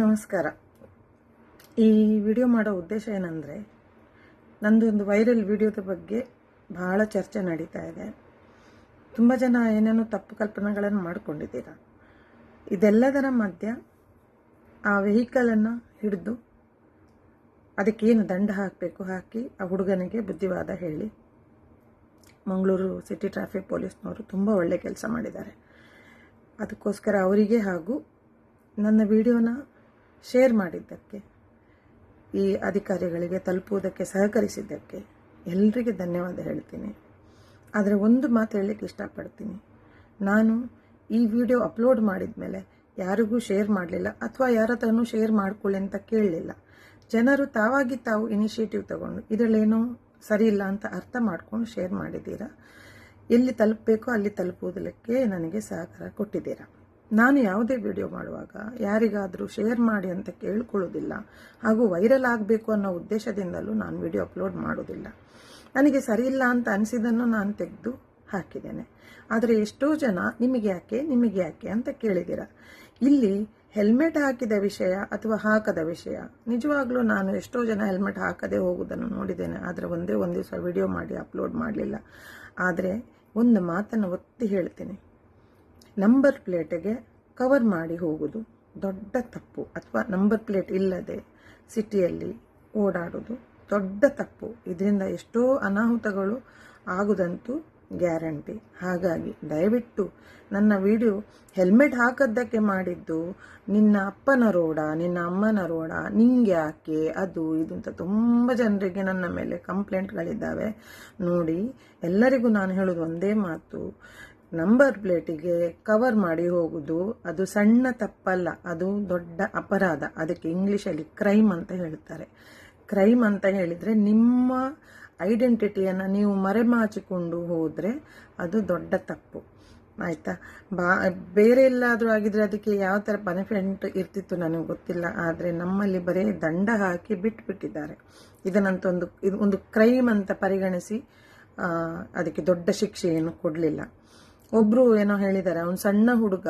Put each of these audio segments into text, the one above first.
ನಮಸ್ಕಾರ. ಈ ವಿಡಿಯೋ ಮಾಡೋ ಉದ್ದೇಶ ಏನಂದರೆ, ನಂದೊಂದು ವೈರಲ್ ವಿಡಿಯೋದ ಬಗ್ಗೆ ಬಹಳ ಚರ್ಚೆ ನಡೀತಾ ಇದೆ. ತುಂಬ ಜನ ಏನೇನೋ ತಪ್ಪು ಕಲ್ಪನೆಗಳನ್ನು ಮಾಡಿಕೊಂಡಿದ್ದೀರ. ಇದೆಲ್ಲದರ ಮಧ್ಯ ಆ ವೆಹಿಕಲನ್ನು ಹಿಡಿದು ಅದಕ್ಕೇನು ದಂಡ ಹಾಕಬೇಕು ಹಾಕಿ ಆ ಹುಡುಗನಿಗೆ ಬುದ್ಧಿವಾದ ಹೇಳಿ ಮಂಗಳೂರು ಸಿಟಿ ಟ್ರಾಫಿಕ್ ಪೊಲೀಸ್ನವರು ತುಂಬ ಒಳ್ಳೆ ಕೆಲಸ ಮಾಡಿದ್ದಾರೆ. ಅದಕ್ಕೋಸ್ಕರ ಅವರಿಗೆ ಹಾಗೂ ನನ್ನ ವಿಡಿಯೋನ ಶೇರ್ ಮಾಡಿದ್ದಕ್ಕೆ, ಈ ಅಧಿಕಾರಿಗಳಿಗೆ ತಲುಪುವುದಕ್ಕೆ ಸಹಕರಿಸಿದ್ದಕ್ಕೆ ಎಲ್ಲರಿಗೆ ಧನ್ಯವಾದ ಹೇಳ್ತೀನಿ. ಆದರೆ ಒಂದು ಮಾತು ಹೇಳಲಿಕ್ಕೆ ಇಷ್ಟಪಡ್ತೀನಿ. ನಾನು ಈ ವಿಡಿಯೋ ಅಪ್ಲೋಡ್ ಮಾಡಿದ ಮೇಲೆ ಯಾರಿಗೂ ಶೇರ್ ಮಾಡಲಿಲ್ಲ ಅಥವಾ ಯಾರ ಹತ್ರನೂ ಶೇರ್ ಮಾಡ್ಕೊಳ್ಳಿ ಅಂತ ಕೇಳಲಿಲ್ಲ. ಜನರು ತಾವಾಗಿ ತಾವು ಇನಿಷಿಯೇಟಿವ್ ತಗೊಂಡು ಇದರಲ್ಲೇನೋ ಸರಿ ಇಲ್ಲ ಅಂತ ಅರ್ಥ ಮಾಡ್ಕೊಂಡು ಶೇರ್ ಮಾಡಿದ್ದೀರಾ. ಎಲ್ಲಿ ತಲುಪಬೇಕೋ ಅಲ್ಲಿ ತಲುಪುವುದಕ್ಕೆ ನನಗೆ ಸಹಕಾರ ಕೊಟ್ಟಿದ್ದೀರಾ. ನಾನು ಯಾವುದೇ ವಿಡಿಯೋ ಮಾಡುವಾಗ ಯಾರಿಗಾದರೂ ಶೇರ್ ಮಾಡಿ ಅಂತ ಕೇಳ್ಕೊಳ್ಳೋದಿಲ್ಲ, ಹಾಗೂ ವೈರಲ್ ಆಗಬೇಕು ಅನ್ನೋ ಉದ್ದೇಶದಿಂದಲೂ ನಾನು ವಿಡಿಯೋ ಅಪ್ಲೋಡ್ ಮಾಡೋದಿಲ್ಲ. ನನಗೆ ಸರಿ ಇಲ್ಲ ಅಂತ ಅನಿಸಿದ್ದನ್ನು ನಾನು ತೆಗೆದು ಹಾಕಿದ್ದೇನೆ. ಆದರೆ ಎಷ್ಟೋ ಜನ ನಿಮಗೆ ಯಾಕೆ ಅಂತ ಕೇಳಿದ್ದೀರ. ಇಲ್ಲಿ ಹೆಲ್ಮೆಟ್ ಹಾಕಿದ ವಿಷಯ ಅಥವಾ ಹಾಕದ ವಿಷಯ, ನಿಜವಾಗ್ಲೂ ನಾನು ಎಷ್ಟೋ ಜನ ಹೆಲ್ಮೆಟ್ ಹಾಕದೆ ಹೋಗುವುದನ್ನು ನೋಡಿದ್ದೇನೆ. ಆದರೆ ಒಂದೇ ದಿವಸ ವಿಡಿಯೋ ಮಾಡಿ ಅಪ್ಲೋಡ್ ಮಾಡಲಿಲ್ಲ. ಆದರೆ ಒಂದು ಮಾತನ್ನು ಒತ್ತಿ ಹೇಳ್ತೀನಿ, ನಂಬರ್ ಪ್ಲೇಟಿಗೆ ಕವರ್ ಮಾಡಿ ಹೋಗೋದು ದೊಡ್ಡ ತಪ್ಪು, ಅಥವಾ ನಂಬರ್ ಪ್ಲೇಟ್ ಇಲ್ಲದೆ ಸಿಟಿಯಲ್ಲಿ ಓಡಾಡೋದು ದೊಡ್ಡ ತಪ್ಪು. ಇದರಿಂದ ಎಷ್ಟೋ ಅನಾಹುತಗಳು ಆಗುವುದಂತೂ ಗ್ಯಾರಂಟಿ. ಹಾಗಾಗಿ ದಯವಿಟ್ಟು ನನ್ನ ವಿಡಿಯೋ ಹೆಲ್ಮೆಟ್ ಹಾಕದ್ದಕ್ಕೆ ಮಾಡಿದ್ದು ನಿನ್ನ ಅಪ್ಪನ ರೋಡ, ನಿನ್ನ ಅಮ್ಮನ ರೋಡ, ನಿಂಗೆ ಯಾಕೆ ಅದು ಇದು ಅಂತ ತುಂಬ ಜನರಿಗೆ ನನ್ನ ಮೇಲೆ ಕಂಪ್ಲೇಂಟ್ಗಳಿದ್ದಾವೆ. ನೋಡಿ, ಎಲ್ಲರಿಗೂ ನಾನು ಹೇಳೋದು ಒಂದೇ ಮಾತು, ನಂಬರ್ ಪ್ಲೇಟಿಗೆ ಕವರ್ ಮಾಡಿ ಹೋಗುವುದು ಅದು ಸಣ್ಣ ತಪ್ಪಲ್ಲ, ಅದು ದೊಡ್ಡ ಅಪರಾಧ. ಅದಕ್ಕೆ ಇಂಗ್ಲೀಷಲ್ಲಿ ಕ್ರೈಮ್ ಅಂತ ಹೇಳ್ತಾರೆ. ಕ್ರೈಮ್ ಅಂತ ಹೇಳಿದರೆ ನಿಮ್ಮ ಐಡೆಂಟಿಟಿಯನ್ನು ನೀವು ಮರೆಮಾಚಿಕೊಂಡು ಹೋದರೆ ಅದು ದೊಡ್ಡ ತಪ್ಪು, ಆಯಿತಾ? ಬೇರೆ ಎಲ್ಲಾದರೂ ಆಗಿದ್ರೆ ಅದಕ್ಕೆ ಯಾವ ಥರ ಪನಿಷ್ಮೆಂಟ್ ಇರ್ತಿತ್ತು ನನಗೆ ಗೊತ್ತಿಲ್ಲ. ಆದರೆ ನಮ್ಮಲ್ಲಿ ಬರೀ ದಂಡ ಹಾಕಿ ಬಿಟ್ಟಿದ್ದಾರೆ. ಇದನ್ನಂತ ಒಂದು ಕ್ರೈಮ್ ಅಂತ ಪರಿಗಣಿಸಿ ಅದಕ್ಕೆ ದೊಡ್ಡ ಶಿಕ್ಷೆ ಏನು ಕೊಡಲಿಲ್ಲ. ಒಬ್ರು ಏನೋ ಹೇಳಿದ್ದಾರೆ, ಅವನು ಸಣ್ಣ ಹುಡುಗ,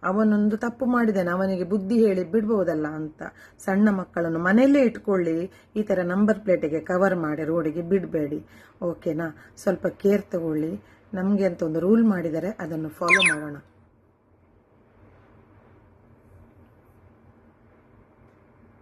ಅವನೊಂದು ತಪ್ಪು ಮಾಡಿದ್ದಾನೆ, ಅವನಿಗೆ ಬುದ್ಧಿ ಹೇಳಿ ಬಿಡ್ಬೋದಲ್ಲ ಅಂತ. ಸಣ್ಣ ಮಕ್ಕಳನ್ನು ಮನೆಯಲ್ಲೇ ಇಟ್ಕೊಳ್ಳಿ, ಈ ಥರ ನಂಬರ್ ಪ್ಲೇಟಿಗೆ ಕವರ್ ಮಾಡಿ ರೋಡಿಗೆ ಬಿಡಬೇಡಿ, ಓಕೆನಾ? ಸ್ವಲ್ಪ ಕೇರ್ ತಗೊಳ್ಳಿ. ನಮಗೆ ಅಂತ ಒಂದು ರೂಲ್ ಮಾಡಿದ್ದಾರೆ, ಅದನ್ನು ಫಾಲೋ ಮಾಡೋಣ.